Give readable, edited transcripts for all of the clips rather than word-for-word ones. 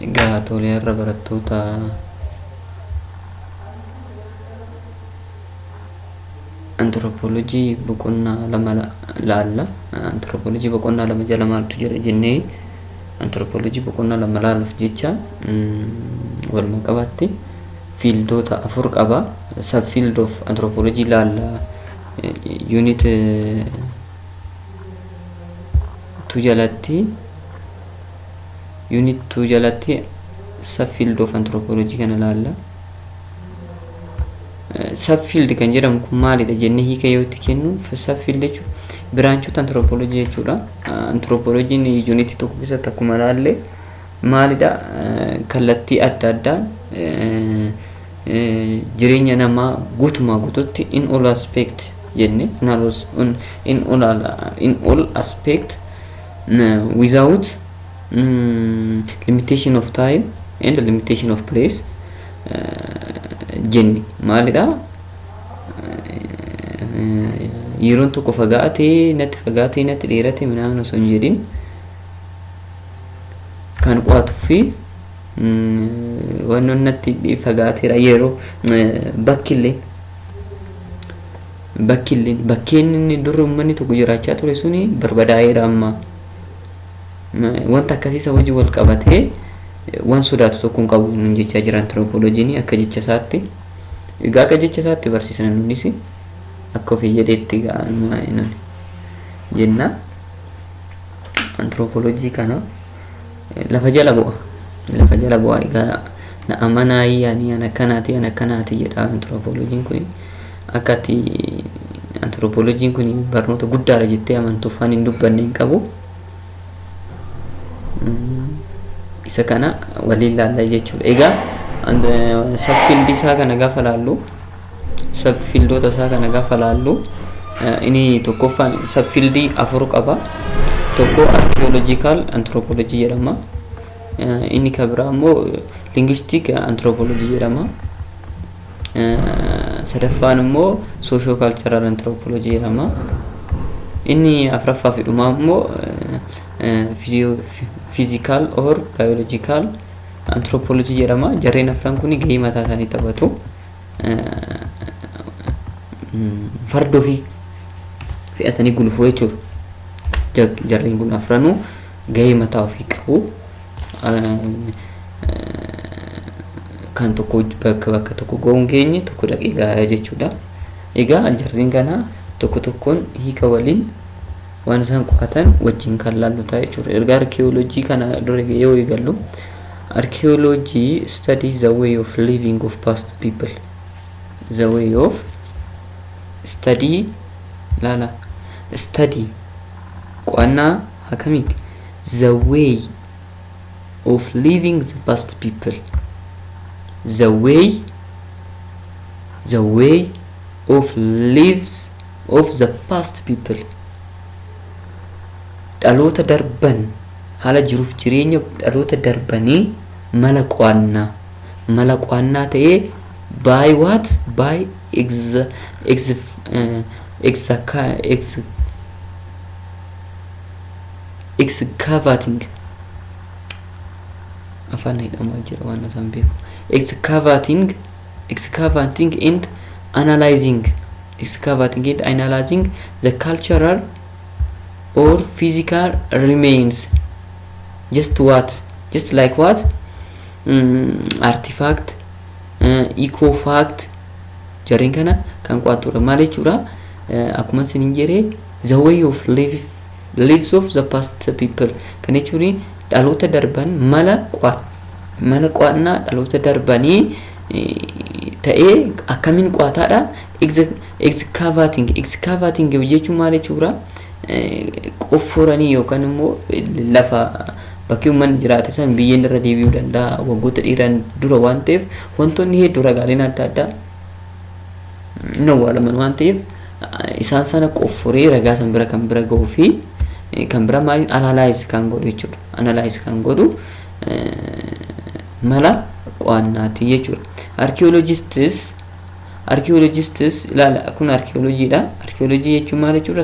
Egaa toleerra barattoota anthropoloojii boqonnaa lama laalla. Anthropoloojii boqonnaa lama jala maaltu jira jennee anthropoloojii boqonnaa lama laaluuf jecha walumaa qabatti fiildoota afur qaba. Sub field of anthropology laalla unit 2 jalatti unit 2 jalatti sub field of anthropology kana laalla. Subfield kan jedhamu kun maalidha jennee hiika yoo itti kennu subfield jechuun biraanchota anthropology jechuudha. Anthropology'n unit tokko keessatti akkuma laalle maalidha kallattii adda addaan jireenya namaa guutumaa guututti in all aspect jenne in all aspect without limitation of time and limitation of place jenni maalidha yeroon tokko fagaatee natti dheerate minaan osoo hin jedhin kan qo'atuu fi wannoon natti fagaateera yeroo bakkeen inni durri uummanni tokko jiraachaa ture suni barbadaa'eera amma wanta akkasiisa wajji wal qabatee waan sodaatu tokko hin qabu nun jechaa jira anthropology'n akka jecha isaatti. Egaa akka jecha isaatti barsiisna nunis akka ofii jedheetti gaanuma nuni jenna anthropology kana lafa jala bu'a egaa na amanaa yaani ana kanaati jedha anthropology'n kun akkati anthropology'n kun barnoota guddaadha jettee amantuuf waan hin dubbanne hin qabu. Isa kana waliin laalla jechuudha. Egaa subfield isaa kana gaafa laallu subfieldoota isaa kana gaafa laallu inni tokkoffaan subfield afur qaba. Tokko archaeological anthropology jedhama. Inni kan biraa immoo linguistic anthropology jedhama. Sadaffaan immoo socio cultural anthropology jedhama. Inni afuraffaa fi dhumaa immoo physical or biological anthropology jedhama. Jarreen afran kun gahee mataa isaanii taphatu. Fardoo fi fe'atanii gulufuu jechuudha. Jarreen kun afranuu gahee mataa ofii qabu. Kan tokko bakka tokko ga'uun geenye tokko dhaqee gahaa jechuudha. Egaa jarreen kana tokko tokkoon hiika waliin waan isaan qo'atan wajjin kan laallu ta'a jechuudha. Erga archaeology kana dura yoo eegallu archaeology studies the way of living of past people. The way of study qo'annaa akkamiiti? The way of living the past people. The way of lives of the past people. Dhaloota darban haala jiruuf jireenya dhaloota darbanii mala qo'annaa ta'ee by what? By excavating afaan hidhamaa jira waan isaan beeku. Excavating and analyzing the cultural or physical remains. Just like what? Artifact, ecofact. Jarreen kana kan qo'atudha. Maal jechuudha? Akkuma isin jedhe the way of lives of the past people. Kan jechuun dhaloota darban mala qo'annaa dhaloota darbanii ta'ee akkamiin qo'ataadha? Excavating jechuun maal jechuudha? Qofforanii yookaan immoo lafa bakki uummanni jiraate san biyyeen irra deebi'uu danda'a waggoota dheeraan dura waan ta'eef wantoonni hedduu ragaaleen adda addaa hin awwaalaman waan ta'eef isaan sana qofforee ragaa san bira kan bira ga'uu fi kan bira maaliin analyze kan godhu jechuudha. Analyze kan godhu mala qo'annaati jechuudha. Archaeologists ilaala kun archaeologyidha. Archaeology jechuun maal jechuudha?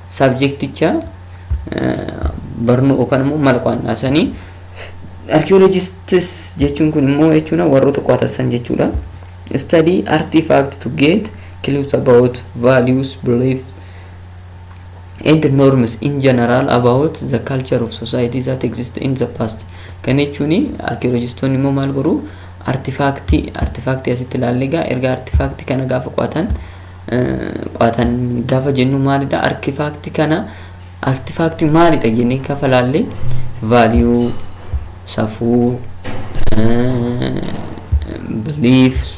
Subjecticha barnoo yookaan immoo mala qo'annaa sanii archaeologists jechuun kun immoo jechuudha warroota qo'atan jechuudha. Study artifact to get clues about values, belief and norms in general about the culture of society that exist in the past. Kan jechuun archaeologistoonni immoo maal godhu artifactii asitti ilaallegaa erga artifactii kana gaafa qo'atan gaafa jennu maalidha artifactii maalidha jennee gaafa laalle value, safuu, beliefs,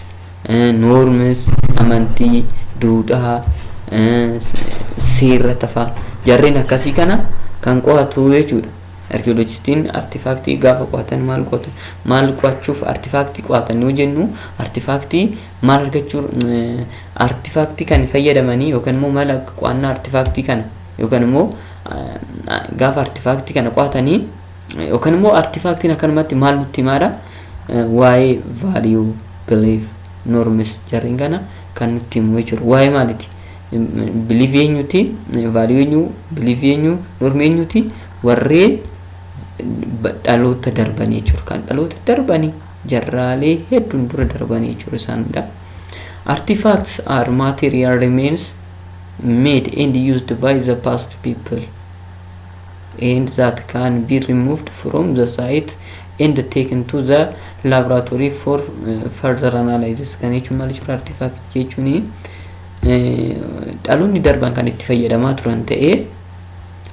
norms, amantii, duudhaa, seera tafaa jarreen akkasii kana kan qo'atu jechuudha. Archaeologistiin artifactii gaafa qo'atan maal qo'achuuf artifactii qo'atan yoo jennu artifactii maal argachuu artifactii kan fayyadamanii yookaan immoo maal qo'annaa artifactii kana yookaan immoo gaafa artifactii kana qo'atanii yookaan immoo artifactiin akkanumatti maal nutti himaadha waa'ee value, belief, norms jarreen kana kan nutti himu jechuudha. Waa'ee maaliti belief eenyuti, value eenyu, belief eenyu, norm eenyuti warreen dhaloota darbanii jechuudha. Kan dhaloota darbanii jarraalee hedduun dura darbanii jechuudha isaanidha. Artifacts are material remains made and used by the past people and that can be removed from the site and taken to the laboratory for further analysis. Kan jechuun maal jechuudha artifact jechuun dhaloonni darban kan itti fayyadamaa turan ta'ee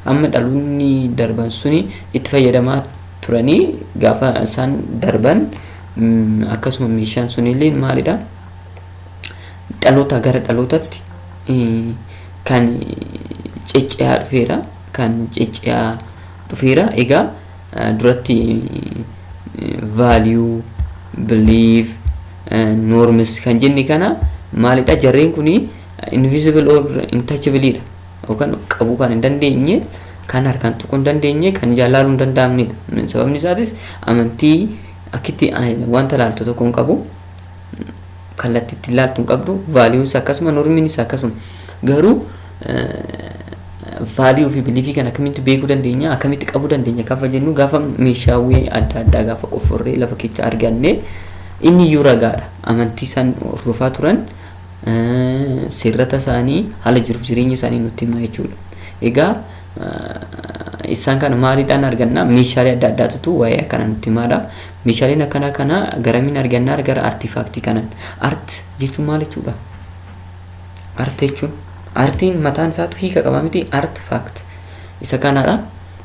amma dhaloonni darban suni itti fayyadamaa turanii gaafa isaan darban akkasuma meeshaan sunillee maalidha dhaloota gara dhalootatti kan cecce'aa dhufeera egaa duratti value, belief, norms kan jenni kana maalidha jarreen kuni invisible or untouchable dha yookaan qabuu kan hin dandeenye kan harkaan tuquu hin dandeenye kan jaallaluu hin danda'amnedha. Sababni isaatis amantii akkitti wanta laaltu tokko hin qabu kallattiitti laaltu hin qabdu vaaliuus akkasuma normiinis akkasuma garuu value fi beliefii kan akkamitti beekuu dandeenya akkamitti qabuu dandeenya gaafa jennu gaafa meeshaawwan adda addaa gaafa qofforree lafa keessa arganne inni iyyuu ragaadha amantii isaan hordofaa turan seerrata isaanii haala jiruuf jireenya isaanii nutti hima jechuudha. Egaa isaan kana maaliidhaan arganna meeshaalee adda addaatu waa'ee akkana nutti himaadha. Meeshaaleen akkana kana garamiin argannaa gara artifactii kanaan art jechuun maal jechuudha? Art jechuun artiin mataan isaatu hiika qaba miti artifact isa kanadha.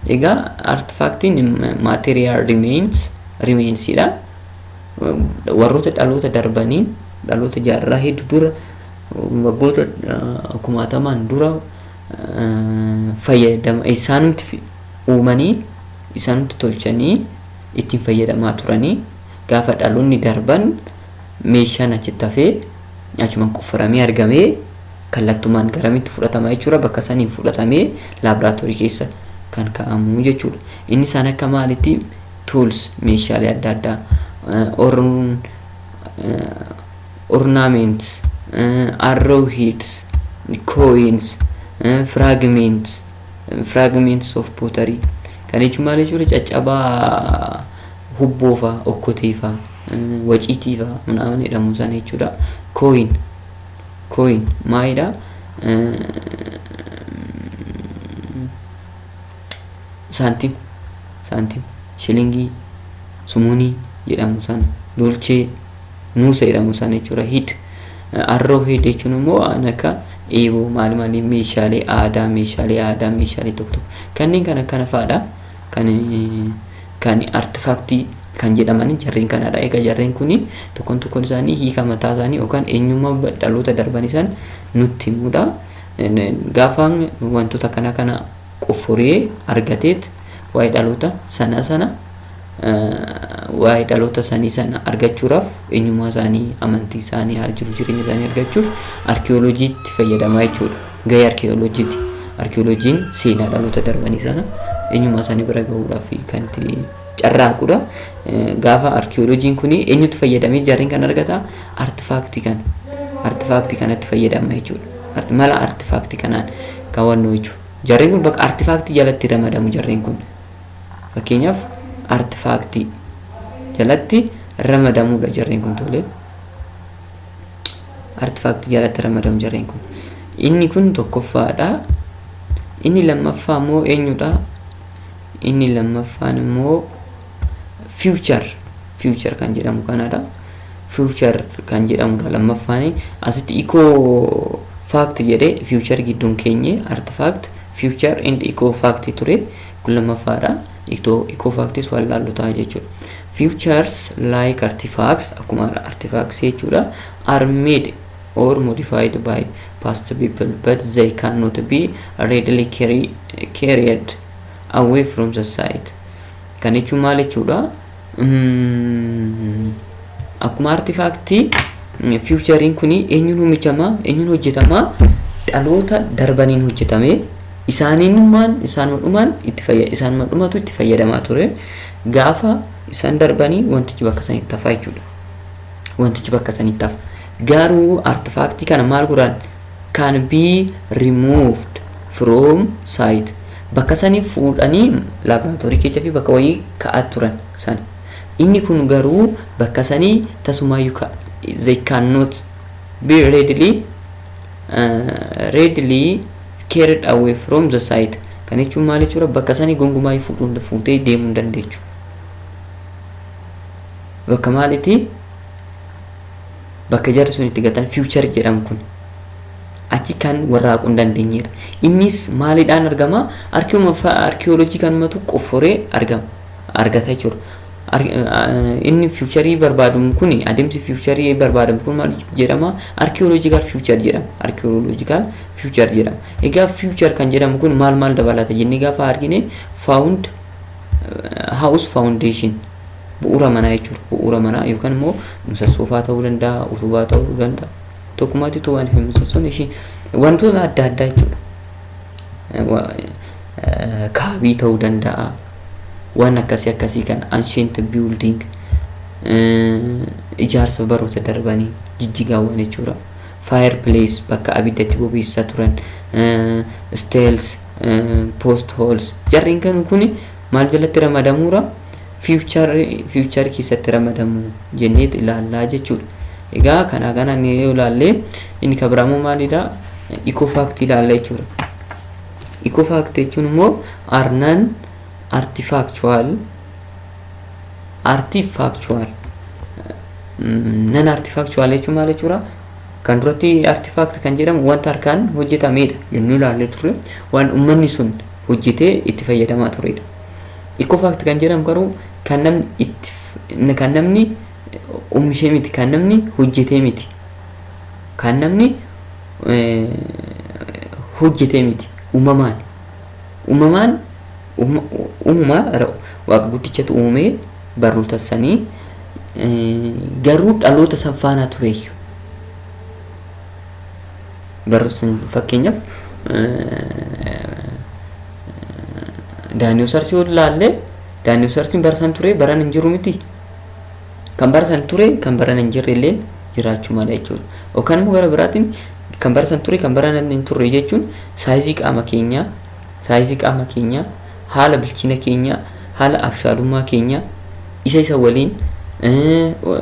Egaa artifactiin material remainsidha. Warroota dhaloota darbanii dhaloota jaarraa hedduu dura waggoota kumaatamaan dura fayyadama isaanitti uumanii isaanitti tolchanii ittiin fayyadamaa turanii gaafa dhaloonni darban meeshaan achitti hafee achumaan qofforamee argamee kallattumaan garamitti fudhatama jechuudha. Bakka saniin fudhatamee laaboraatoorii keessa kan kaa'amu jechuudha. Inni isaan akka maalitti tools meeshaalee adda addaa ornaments, arrowheads, coins, fragments of pottery. Kan jechuun maal jechuudha caccabaa hubboo fa'aa, okkotee fa'aa, waciitii fa'aa midhaan jedhamu sana jechuudha. Coin maalidha? Saantim, shilingii, sumunii jedhamu sana, dolchee, nuusa jedhamu sana jechuudha. Arrowhead jechuun immoo akka eeboo maali meeshaalee aadaa meeshaalee tokko kanneen kana fa'aadha kan artifactii kan jedhaman jarreen kanadha. Egaa jarreen kuni tokkoon isaanii hiika mataa isaanii yookaan eenyummaa dhaloota darban isaan nutti himudha. Gaafa wantoota kana qofforee argateet waa'ee dhaloota sana argachuudhaaf eenyummaa isaanii amantii isaanii haala jiru jireenya isaanii argachuuf arkeoloojiitti fayyadamaa jechuudha. Gahee arkeoloojiiti. Arkeoloojiin seenaa dhaloota darbanii sana eenyummaa isaanii bira gahuudhaaf kan itti carraaqudha. Gaafa arkeoloojiin kuni eenyutti fayyadamee jarreen kan argata artifactii kanatti fayyadama jechuudha. Mala artifactii kanaan kaawwannoo jechuudha. Jarreen kun bakka artifactii jalatti ramadamu jarreen kun. Fakkeenyaaf artifactii jalatti ramadamuudha jarreen kun tole. Artifact jalatti ramadamu jarreen kun. Inni kun tokkoffaadha. Inni lammaffaa immoo eenyudha? Inni lammaffaan immoo future kan jedhamu kanadha. Future kan jedhamudha lammaffaan. Asitti eco fact jedhee future gidduun keenye artifact future and eco fact ture kun lammaffaadha. Eco facts wal laallu ta'a jechuudha. Futures like artifacts akkuma artifacts jechuudha are made or modified by past people but they cannot be readily carried away from the site. Kan jechuun maal jechuudha? Akkuma artifactii futurein kuni eenyuun oomishama, eenyuun hojjetama, dhaloota darbaniin hojjetame, isaanuma dhumatu itti fayyadamaa ture. Gaafa isaan darbanii wantichi bakka sanitti tafa jechuudha. Wantichi bakka sanitti tafa. Garuu artifactii kana maal godhan? Can be removed from site. Bakka sanii fuudhanii laboratorii keessa fi bakka wayii kaa'at turan sana. Inni kun garuu bakka sanii tasumayyuu they cannot be readily carried away from the site. Kan jechuun maal jechuudha? Bakka sanii gongumaa fuutee deemuu hin dandeechu. Bakka maalitti? Bakka jarri sun itti gatan future jedhamu kun achi kan warraaquu hin dandeenyedha. Innis maaliidhaan argama? Arkeoloojii kanumatu qofforee argata jechuudha. Inni future barbaadamu kun adeemsi future barbaadamu kun maal jedhama? Arkeological future jedhama. Arkeological future jedhama. Egaa future kan jedhamu kun maal dabalata jennee gaafa argine found house foundation bu'uura manaa jechuudha. Bu'uura manaa yookaan immoo musasoofaa ta'uu danda'a, utubaa ta'uu danda'a. Tokkummaatti waan hin musasoon ishee wantoota adda addaa jechuudha. Kaabii ta'uu danda'a. Waan akkasii kan ancient building ijaarsa baroota darbanii jijjigaawwan jechuudha. Fireplace bakka abiddatti bobeessaa turan, stairs, post holes jarreen kan kun maal jalatti ramadamuura? Future keessatti ramadamu jennee ilaallaa jechuudha. Egaa kana ni ilaallee inni kabiramoo maalidha? Eco fact ilaalla jechuudha. Eco fact jechuun immoo arnan artifactual nan artifactual jechuun maal jechuudha? Kan duratti artifact kan jedhamu wanta harkaan hojjetamedha jennee ilaallee turre waan uummanni sun hojjetee itti fayyadamaa turedha. Eco fact kan jedhamu garuu kan namni oomishee miti, kan namni hojjetee miti, kan namni hojjetee miti. Uumamaan waaqa guddichatu uumee baroota sanii garuu dhaloota san faana tureeyyu. Baroota san fakkeenyaaf daaniyoosarsi yoo ilaalle daaniyoosarsiin barasan ture baran hin jiru miti. Kan barasan ture kan baran hin jirre illee jiraachuu mala jechuudha. Yookaan immoo gara biraatiin kan barasan ture kan baran hin turre jechuun saayizii qaama keenyaa haala bilchina keenya, haala abshaalummaa keenya isa waliin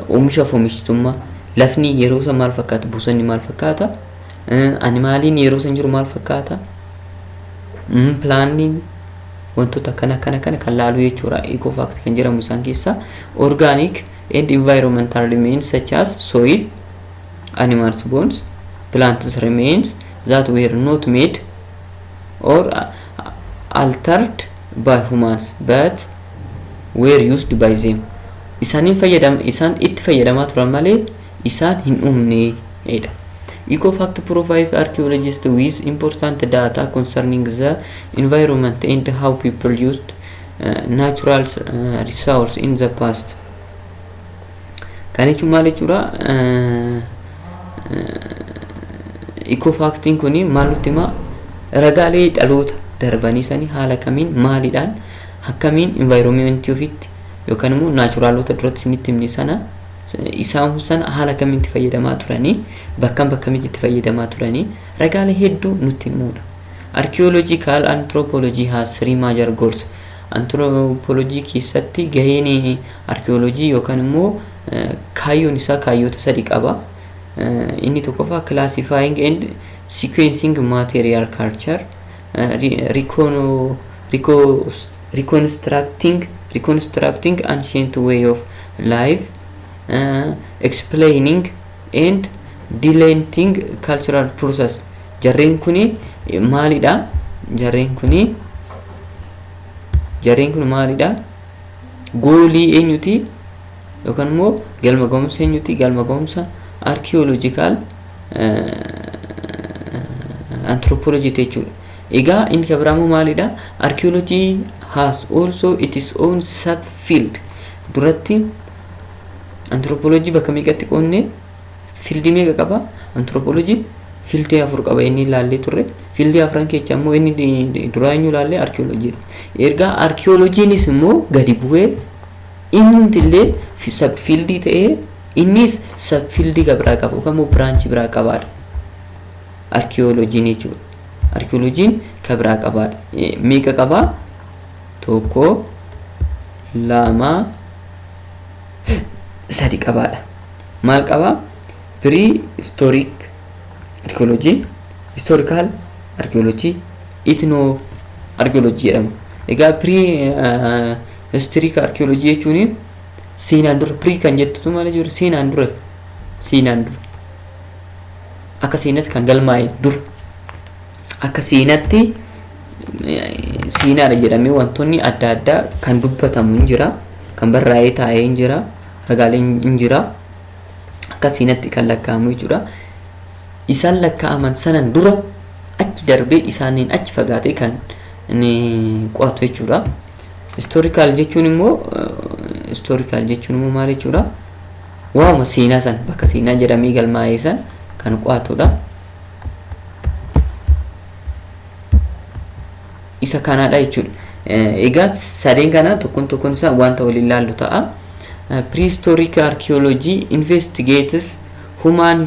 oomishaaf oomishtummaa lafni yeroo san maal fakkaata, bosonni maal fakkaata, animaaliin yeroo san jiru maal fakkaata, plaanniin wantoota kana kan laalu jechuudha. Eco fact kan jedhamu isaan keessaa organic and environmental remains such as soil, animals bones, plants remains that were not made or altered by humans but were used by them. Isaan itti fayyadamaa turan malee isaan hin uumneedha. Eco fact provides archaeologists with important data concerning the environment and how people used natural resources in the past. Kan jechuun maal jechuudha? Eco factiin kuni maal nutti hima? Ragaalee dhaloota darbanii sanii haala kamiin maaliidhaan akkamiin environmentii ofiitti yookaan immoo naachuraalota duratti isinitti himne sana isaan sana haala kamiin itti fayyadamaa turanii bakkamitti itti fayyadamaa turanii ragaalee hedduu nutti himudha. Archaeological anthropology has three major goals. anthropology keessatti gaheen archaeology yookaan immoo kaayyoon isaa kaayyoota sadii qaba. Inni tokkoffaa classifying and sequencing material culture, reconstructing ancient way of life, explaining and delineating cultural process. Jarreen kuni maalidha? Jarreen kun maalidha? Goolii eenyuti? Yookaan immoo galma ga'umsa eenyuti? Galma ga'umsa archaeological anthropology jechuudha. Egaa inni kabiraamuu maalidha? Archaeology has also its own subfield. Duratti anthropology bakka meeqatti qoodne? Fiildii meeqa qaba? Anthropology fiildii 4 qaba inni ilaallee turre. Fiildii 4 keessaa immoo inni duraa eenyu ilaalle? Archaeology. Erga archaeologynis immoo gadi bu'ee inni illee subfiildii ta'ee innis subfiildii biraa qaba yookaan immoo branch biraa qabaadha. Archaeology jechuudha. Archaeology kabira qabaadha. Meeqa qaba? 1 2 3 qabaadha. Maal qaba? Prehistoric archaeology, historical archaeology, ethno archaeology jedhama. Egaa prehistoric archaeology jechuun seenaan dura pre kan jettu maal jechuudha? Seenaan dura akka seenatti kan galmaa'e dura akka seenatti seenaadha jedhamee wantoonni adda addaa kan dubbatamu hin jira, kan barraa'ee taa'ee hin jira, ragaaleen hin jira, akka seenatti kan lakkaa'amu jechuudha. Isaan lakkaa'aman sanan dura achi darbee isaaniin achi fagaatee kan inni qo'atu jechuudha. Historical jechuun immoo maal jechuudha? Waama seenaa san bakka seenaa jedhamee galmaa'ee san kan qo'atudha. Isa kanaadha jechuudha. Egaa sadeen kana tokkoon isaa wanta waliin ilaallu ta'a. Prehistoric archaeology investigates human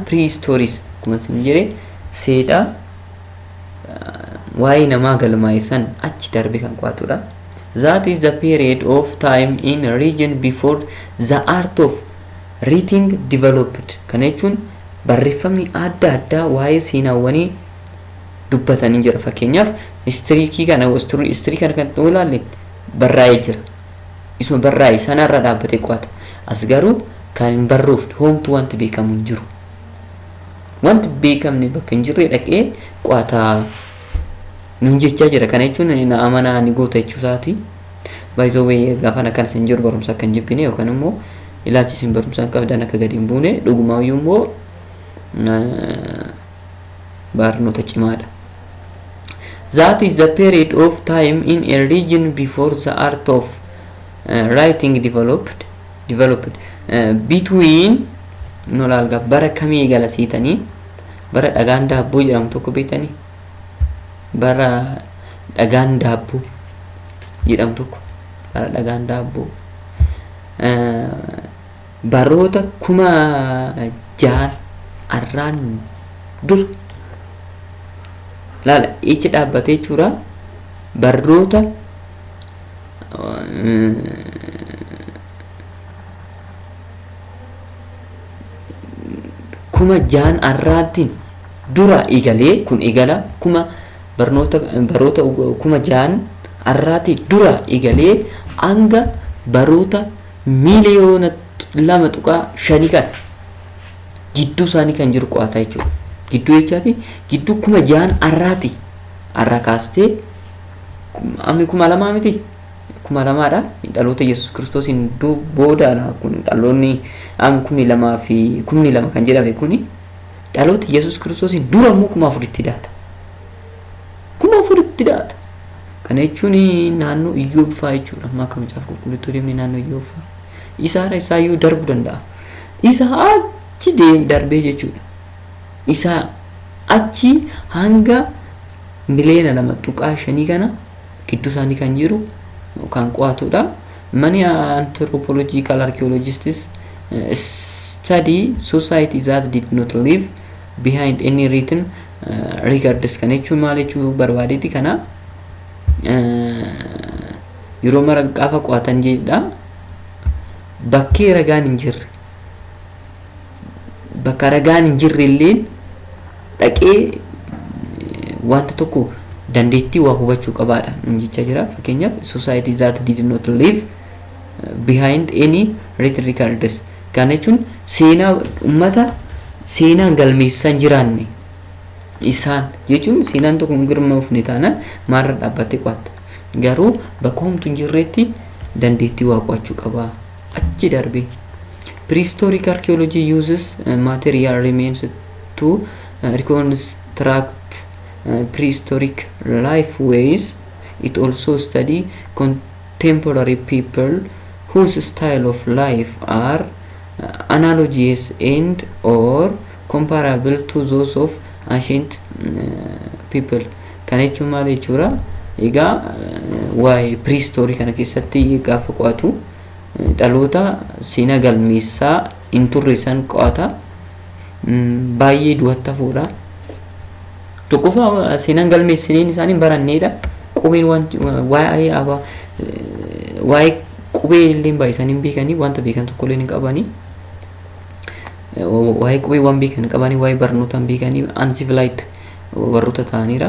prehistories kuma sin jedhe seedha waa'ee namaa galmaa'e san achi darbe kan qo'atudha. That is the period of time in a region before the art of writing developed. Kana jechuun barreeffamni adda addaa waa'ee seenaawwanii dubbatanii jira. Fakkeenyaaf history kana kan ilaalle barraa'ee jira. Isuma barraa'e sanarra dhaabbatee qo'ata. As garuu kan hin barruuf homtuu wanti beekamu hin jiru. Wanti beekamne bakka hin jirre dhaqee qo'ata nun jechaa jira. Kana jechuun na amanaa ni goota jechuu isaati. By the way gaafa kana sin jiru barumsa kan jibbine yookaan immoo ilaalchisiin barumsaan qabdan akka gadi hin buune dhugumaayyuu immoo barnoota cimaadha. That is the period of time in a region before the art of writing developed. Between nolaalga bara kamii galasiitanii bara dhagaan daabboo jedhamu tokko beektanii? Bara dhagaan daabboo jedhamu tokko bara dhagaan daabboo baroota 6,000 arraan dur laala ichi dhaabbatee jira. Baroota kuma jaan arraatiin dura egalee kun egala baroota kuma jaan arraatii dura egalee hanga baroota miliyoona 2.5 kan gidduu isaanii kan jiru qo'ata jechuudha. Gidduu jechaati gidduu kuma jaan arraati arra kaastee amni 2,000 miti 2,000dha. Dhaloota Yesuus Kiristoosiin boodaadha kun dhaloonni 2,000 fi 2,000 kan jedhame kuni dhaloota Yesuus Kiristoosiin dura immoo 4,000 daata. 4,000 daata. Kana jechuun naannoo Iyyoob fa'aa jechuudha. Amma akka macaafa qulqulluutti deemnee naannoo Iyyoob fa'aa isaayyuu darbuu danda'a. Isa achi darbee jechuudha. Isa achi hanga miliyoona 2.5 kana gidduu isaanii kan jiru kan qo'atudha. Many anthropological archaeologists study societies that did not leave behind any written records. Kana jechuun maal jechuu barbaadeeti? Kana yeroo mara gaafa qo'atan jedha bakkee ragaan hin jirre bakka ragaan hin jirre illee dhaqee wanta tokko dandeettii waa hubachuu qabaadha jecha jira. Fakkeenyaaf society that did not live behind any written records, kana jechuun seenaa ummata seenaa galmeessan jiraanne isaan jechuun seenaan tokko girmaa'uufne taanaan maarra dhaabbattee qo'atta. Garuu bakka homtuu hin jirreetti dandeettii waa qo'achuu qaba. Achi darbee prehistoric archaeology uses material remains to reconstruct prehistoric life ways. It also study contemporary people whose style of life are analogous and or comparable to those of ancient people. Kana jechuun maal jechuudha? Egaa waa'ee prehistory kana keessatti gaafa qo'atu dhaloota seenaa galmeessaa hin turre san qo'ata. Baay'ee du'atta fuudha. Tokkoffaa seenaan galmeessiniin isaanii baranneedha. Qubeen waa'ee qubee illee baay'isanii hin beekanii wanta beekan tokko illee hin qabanii. Waa'ee qubee waan beekan hin qabanii waa'ee barnoota hin beekanii uncivilized warroota ta'aniira.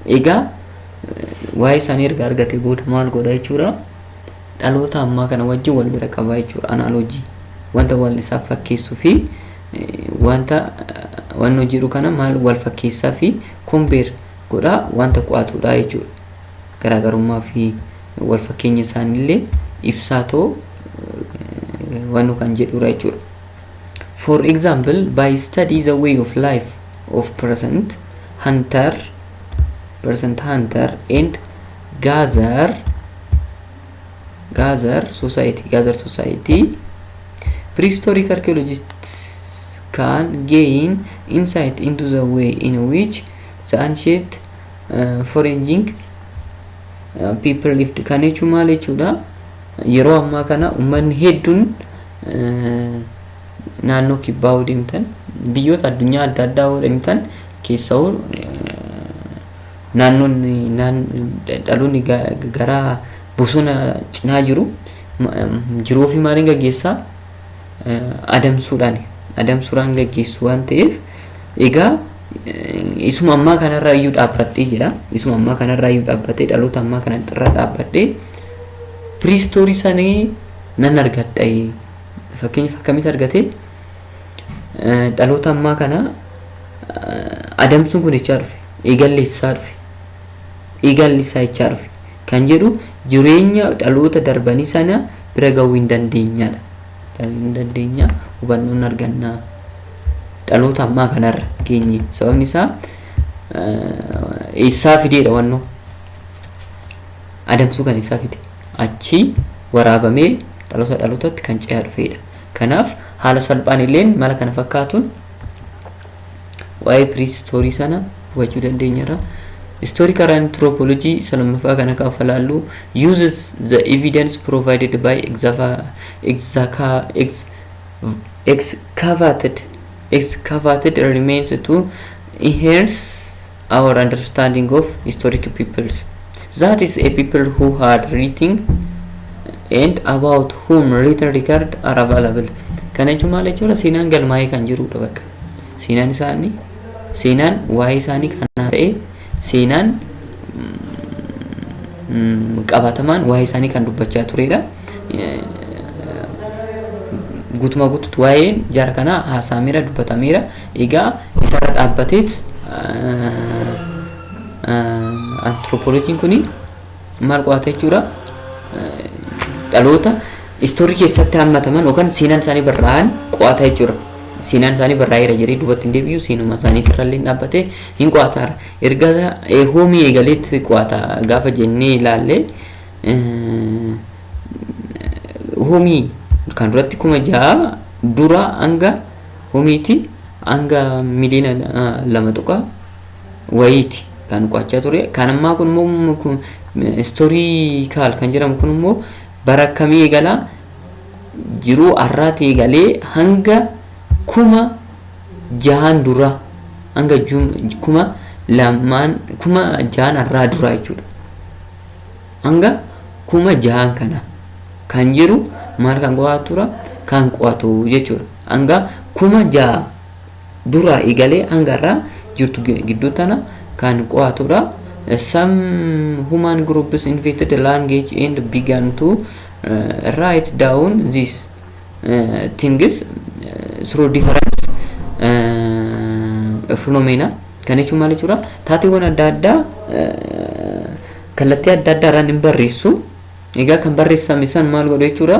Egaa waa'ee isaanii erga argate booda maal godha jechuudha? Dhaloota ammaa kana wajjin wal bira qabaa jechuudha. Analoojii wanta wal isaaf fakkeessuu fi wanta wanno jiru kana maal wal fakkeessaa fi kombeer godha wanta qo'atudha jechuudha. Garaagarummaa fi wal fakkeenya isaaniillee ibsaatoo wanno kan jedhudha jechuudha. For example, by study the way of life of present hunter and gather society, prehistoric archaeologists can gain insight into the way in which the ancient foraging people lived. Kana jechuun maal jechuudha? Yeroo ammaa kana uummanni hedduun naannoo kibbaa deemtan biyyoota addunyaa adda addaa deemtan keessaa dhaloonni gara bosona cinaa jiruu fi maaliin gaggeessaa adamsuudhaan gaggeessu waan ta'eef egaa isuma ammaa kanarraa iyyuu dhaabbadhee jira. Isuma ammaa kanarraa iyyuu dhaabbatee dhaloota ammaa kanarraa dhaabbadhee prehistory sanii nan argadha. Fakkeenyaaf akkamitti argate? Dhaloota ammaa kana adamsuun kun jechaa dhufe eegalleessaa jechaa dhufe kan jedhu jireenya dhaloota darbanii sana bira gahuu hin dandeenyaadha. Hin dandeenya hubannoon argannaa dhaloota ammaa kanarra geenye. Sababni isaa eessaa fideedha wannoo adamsuu kan eessaa fide achi waraabamee dhalootatti kan ce'aa dhufeedha. Kanaaf haala salphaan illee mala kana fakkaatuun waa'ee prehistory sana hubachuu dandeenyarra. Historical anthropology salamaffaa kana gaafa laallu uses the evidence provided by excavated remains to enhance our understanding of historic peoples. That is a people who had written and about whom written records are available. Kana jechuun maal jechuudha? Seenaan galmaa'ee kan jirudha bakka. Seenaan waa'ee isaanii kana ta'e seenaan qabatamaan waa'ee isaanii kan dubbachaa turedha. Guutumaa guutuutti waa'een jara kanaa haasa'ameera, dubbatameera. Egaa isarra dhaabbateet anthropologiin kuni maal qo'ata jechuudha? Dhaloota istoorii keessatti hammataman yookaan seenaan isaanii barraa'an qo'ata jechuudha. Seenaan isaanii barraa'eera jedhee dubbatti hin deebi'u, seenuma isaanii irrallee dhaabbatee hin qo'ataara. Erga hoomii eegaleetti qo'ata gaafa jennee ilaalle hoomii kan duratti 6,000 dura hanga hoomiiti hanga miliyoona 2 wayiiti kan qo'achaa ture. Kan ammaa kun immoo historical kan jedhamu kun immoo bara akkamii eegala? Jiruu har'aati eegalee hanga 6,000 dura hanga 6,000 lamaan kuma jaan irraa duraa jechuudha. Hanga kuma jaan kana kan jiru maal kan qo'atura kan qo'atu jechuudha. Hanga kuma jaa dura egalee hanga irraa jirtu gidduu tana kan qo'atudha. Some human groups invented the language and began to write down these things through different phenomena. Kan jechuun maal jechuudha? Taateewwan adda addaa kallattii adda addaadhaan hin barreessu. Egaa kan barreessame san maal godhu jechuudha?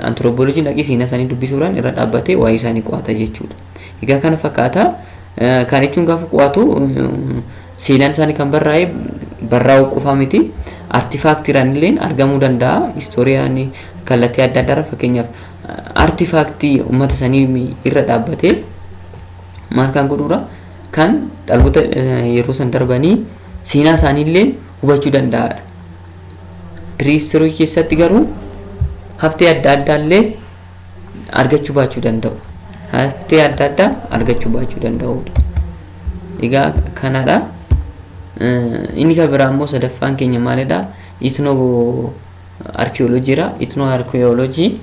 Anthropologiin dhaqii seenaa isaanii dubbisuudhaan irra dhaabbatee waa'ee isaanii qo'ata jechuudha. Egaa kana fakkaata. Kan jechuun gaafa qo'atu seenaan isaanii kan barraa'u qofa miti. Artifaktiiraan illee argamuu danda'a. Historiyaan kallattii adda addaa fakkeenyaaf artifaktii uummata isaanii irra dhaabbatee maal kan godhuudha? Kan dhaloota yeroo san darbanii seenaa isaanii illee hubachuu danda'aadha. Prehistorii keessatti garuu haftee adda addaa illee argachuu baachuu danda'u. Haftee adda addaa argachuu baachuu danda'udha. Egaa kanadha. Inni kan biraa immoo sadaffaan keenya maalidha? Ethno archaeology ra. Ethno archaeology.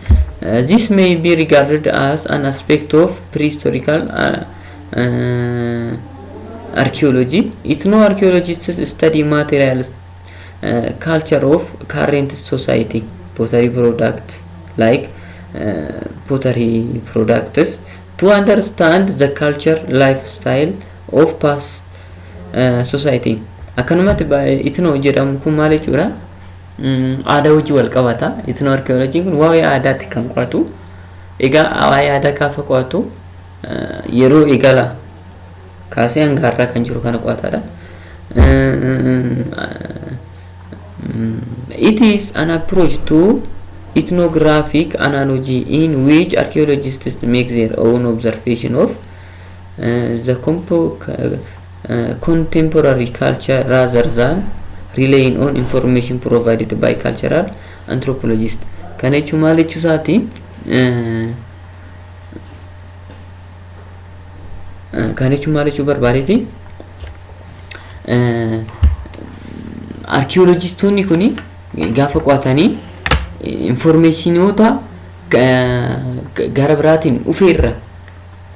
This may be regarded as an aspect of prehistorical archaeology. Ethno archaeologists study materials culture of current society, pottery products like pottery products to understand the culture lifestyle of past society. Akkanumatti itno jedhamu kun maal jechuudha? Aadaa hojii wal qabata. Itno archaeology kun waa'ee aadaatti kan qo'atu. Egaa waa'ee aadaa gaafa qo'atu yeroo eegala kaasee hanga har'aa kan jiru kana qo'ataadha. It is an approach to ethnographic analogy in which archaeologists make their own observation of the contemporary culture rather than relying on information provided by cultural anthropologists. Kan jechuun maal jechuusaati? Kan jechuun maal jechuu barbaadeeti? Archaeologistoonni kuni gaafa qo'atanii informationoota gara biraatiin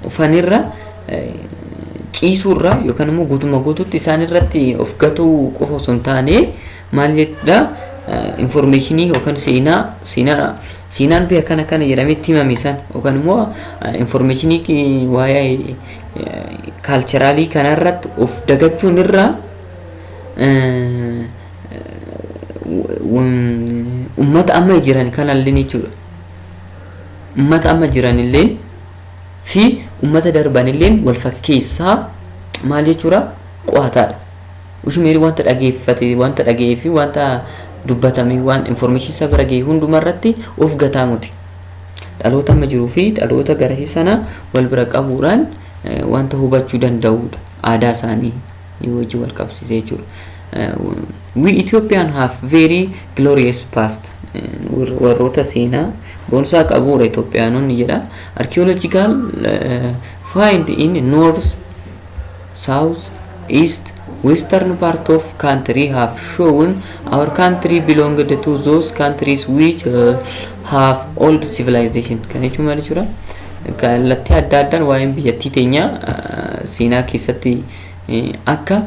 dhufanirra ciisuurra yookaan immoo guutuma guutuutti isaan irratti of gatuu qofa osoo hin taane maal jedha informationii yookaan seenaan biyya kana jedhamee itti himame san yookaan immoo informationii waa'ee kaalcheraalii kanarratti of dagachuun irraa ummata amma jiran kanallee jechuudha. Ummata amma jiran illee fi ummata darban illee wal fakkeessaa maal jechuudha? Qo'ataadha. Ushumeeri wanta dhageeffate, wanta dhagee fi wanta dubbatame waan information isa bira ga'e hundumarratti of gataa muti. Dhaloota amma jiruu fi dhaloota garasii sana wal bira qabuudhaan wanta hubachuu danda'udha. Aadaa isaanii wajjin wal qabsiisee jechuudha. We Ethiopian have very glorious past. Warroota seenaa boonsaa qabuudha Itoophiyaanonni jedha. Archaeological find in north, south, east, western part of country have shown our country belonged to those countries which have old civilization. Kan jechuun maal jechuudha? Kallattii adda addaan waa'een biyyattii teenya seenaa keessatti akka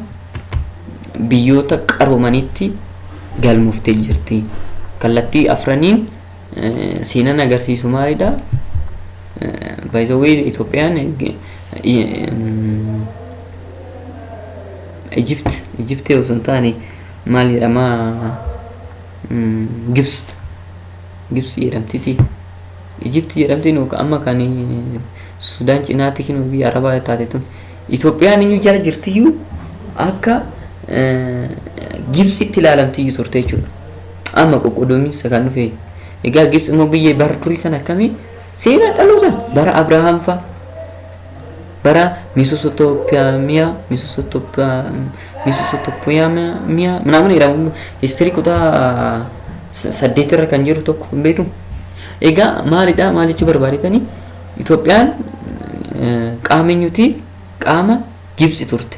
biyyoota qaroomanitti galmuuftee jirti. Kallattii afraniin seenaan agarsiisu maalidha? By the way, Itoophiyaan Egypt osoo hin taane maal jedhama? Gips jedhamtiti. Egypt jedhamti amma kan Sudaan cinaatti kinu biyya Arabaa taate tun Itoophiyaan iyyuu jala jirtiyyuu akka Gibsitti ilaalamti turte jechuudha. Amma qoqqoodoomisa kan dhufe. Egaa Gibsi immoo biyya bara durii sana akkamii seenaa dhalootan bara Abrahaam fa bara Mesopotamia ምናምን jedhamu history kutaa 8 irra kan jiru tokko hin beektu. Egaa maalidha? Maal jechuu barbaadetanii? Itoophiyaan qaama eenyuti? Qaama Gibsi turte.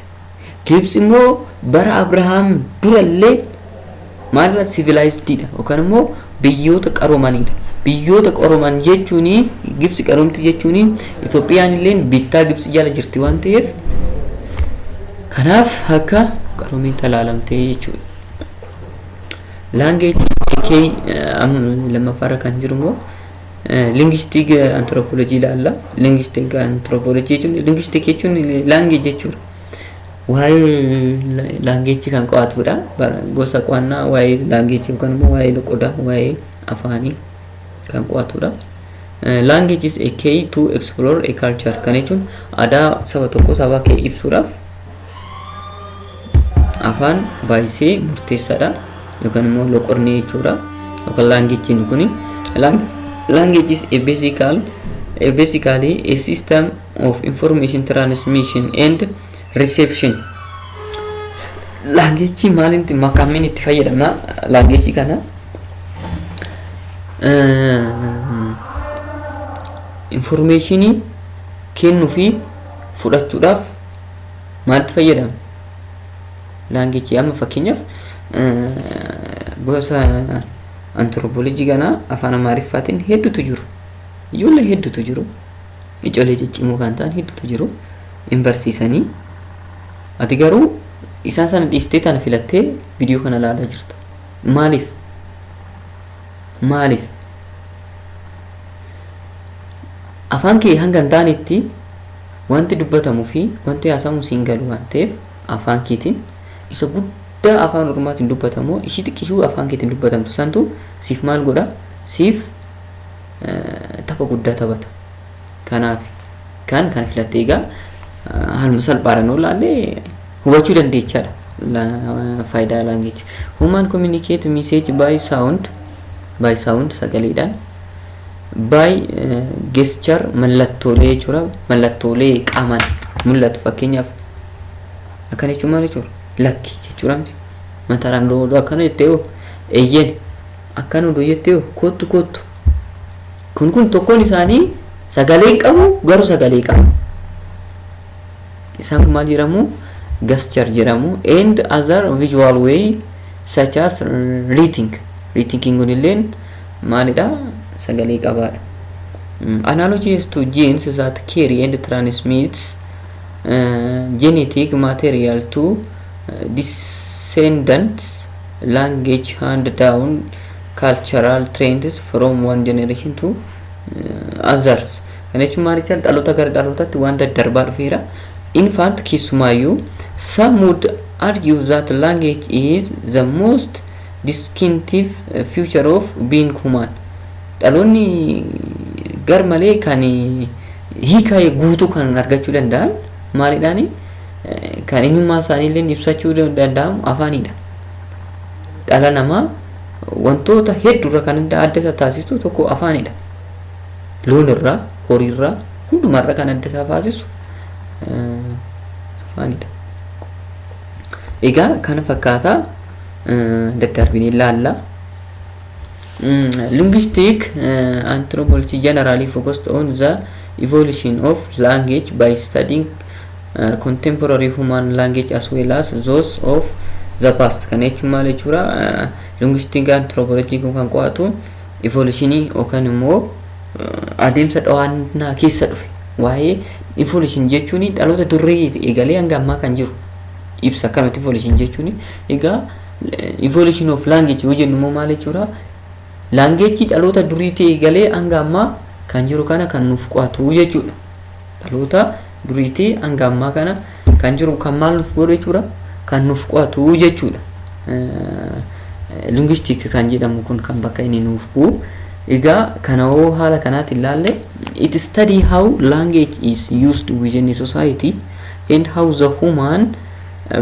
Gibs immoo bara Abrahaam durallee maalirra civilizedidha yookaan immoo biyyoota qaroomanidha. Biyyoota qarooman jechuun Gibsi qaroomti jechuun Itoophiyaan illee bittaa Gibsi jala jirti waan ta'eef kanaaf akka qaroomii talaalamtee jechuudha. Language kee lammaffaa kan jiru immoo linguistic anthropology ilaalla. Linguistic anthropology jechuun language jechuudha. Waa'ee language kan qo'atudha. Gosa qo'annaa waa'ee language yookaan immoo waa'ee loqodaa waa'ee afaanii kan qo'atudha. Language is a key to explore a culture. Kan jechuun aadaa saba tokko saba kee ibsuudhaaf afaan baay'ee murteessaadha yookaan immoo loqorni jechuudha. Yookaan language kuni language is basically a system of information transmission and reception. Language maalinti maqaamin itti fayyadamna language kana information kennuu fi fudhachuudhaaf maaltu fayyadama language amma fakkeenyaaf gosa anthropology kana afaan amaariffaatiin hedduutu jiru. Ijoollee hedduutu jiru. Ijoollee ciccimoo kan ta'an hedduutu jiru. In barsiisanii ati garuu isaan sana dhiistee kana filattee viidiyoo kana ilaalaa jirta. Maaliif? Afaan kee hanga hin taanetti wanti dubbatamuu fi wanti haasamu siin galu waan ta'eef afaan keetiin isa guddaa afaan oromaatiin dubbatamu ishii xiqqishuu afaan keetiin dubbatamtu santu siif maal godha? Siif tapha guddaa taphata. Kanaaf kan filattee egaa haaluma salphaadhaan olaallee hubachuu dandeechaadha faayidaa language. Human communicate message by sound sagaleedhaan by gesture mallattoolee jechuudha. Mallattoolee qaamaan mul'atu fakkeenyaaf akkana jechuun maal jechuudha? Lakki jechuudha miti. Mataaraan doodoo akkana jettee eeyyeen akkana odoo jettee kottu kun tokkoon isaanii sagalee qabu garuu sagalee qabu. Isaan kun maal jedhamu? Gesture jedhamu. And other visual way such as reading kun illee maalidha? Sagalee qabaadha. Analogies to genes that carry and transmits genetic material to descendants. Language hand down cultural trends from one generation to others. Kana jechuun maal jechuudha? Dhaloota gara dhalootaatti waan daddarbaa dhufeera. In fact, Kisumayu, some would argue that language is the most distinctive feature of being human. Dhaloonni gar malee kan hiikaa guutuu kan argachuu danda'an maalidhaani? Kan eenyummaa isaaniillee ibsachuu danda'amu afaanidha. Dhala namaa wantoota hedduurra kan adda taasisu tokko afaanidha. Loonirraa, horiirraa, hundumarra kan adda taasisu afaanidha. Egaa kana fakkaataa daddarbinee ilaalla. Linguistic anthropology generally focused on the evolution of language by studying contemporary human language as well as those of the past. Kana jechuun maal jechuudha? Linguistic anthropology kan qo'atu evolutionii yookaan immoo adeemsa dhawannaa keessa dhufe waa'ee evolution jechuun dhaloota duree eegalee hanga ammaa kan jiru ibsa. Akkanatti evolution jechuun egaa evolution of language yoo jennu immoo maal jechuudha? Language dhaloota duriitii eegalee hanga ammaa kan jiru kana kan nuuf qo'atu jechuudha. Dhaloota duriitii hanga ammaa kana kan jiru kan maal godhu jechuudha? Kan nuuf qo'atu jechuudha. Linguistic kan jedhamu kun kan bakka inni nuuf bu'u. Egaa kana hoo haala kanaatti ilaalle it study how language is used within a society and how the human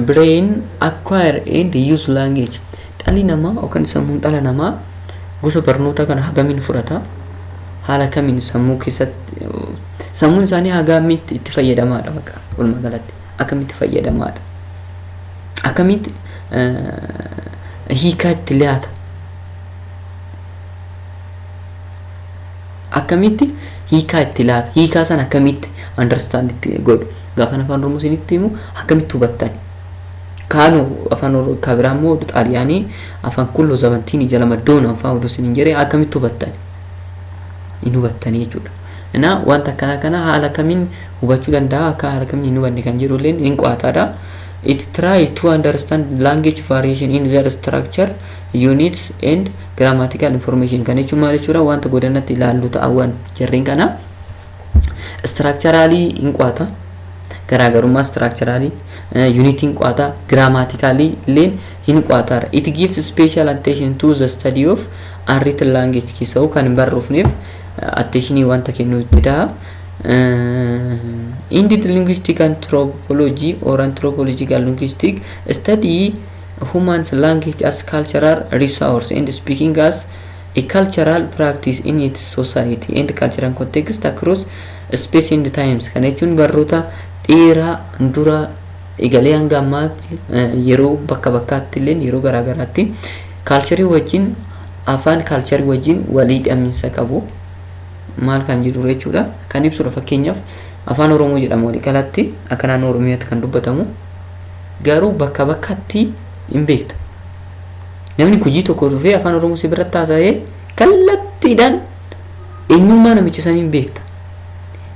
brain acquire and use language. Dhalli namaa yookaan sammuun dhala namaa gosa barnoota kana hagamiin fudhata? Haala kamiin sammuu keessatti sammuun isaanii hagamitti itti fayyadamaadha? Bakka walumaa galatti akkamitti fayyadamaadha? Akkamitti hiikaa itti laata? Akkamitti hiikaa itti laata? Hiikaa sana akkamitti understand itti godhu? Gaafa afaan Oromoo isinitti himu akkamitti hubattani? kaanu afaan kabiraammoo xaaliyaanii afaan kullu zamantiin jala maddoon afaan oduu sin jire akkamitti hubattan inu battanii jechuudha. Na wanta kana haala kamiin hubachuu danda'a akka haala kamiin nu banne kan jiru leen in qo'ataadha. It try to understand language variation in their structure, units and grammatical information. Kan jechuun maal jechuudha wanta godannatti ilaallu ta'awwan jarreen kana structurally in qo'ata garaagarummaa structurally unit in qo'ata grammatically leen hin qo'ataadha. It gives special attention to the study of unwritten language keessaa kan barruufneef attention wanta kennu itti ta'a. Indeed, linguistic anthropology or anthropological linguistic study human language as cultural resource and speaking as a cultural practice in its society and cultural context across space and times. Kan jechuun barroota dheeraa dura egalee hanga ammaatti yeroo bakka bakkaatti illee yeroo garaagaraatti culture wajjin afaan culture wajjin walii hidhaminsa qabu maal kan jedhu jechuudha. Kan ibsudha fakkeenyaaf afaan oromoo jedhamu walii galatti akka naannoo oromiyaatti kan dubbatamu garuu bakka bakkaatti hin beekta. Namni gujii tokko dhufee afaan oromoo si biratti haasa'ee kallattiidhaan eenyummaa namicha sanii hin beekta.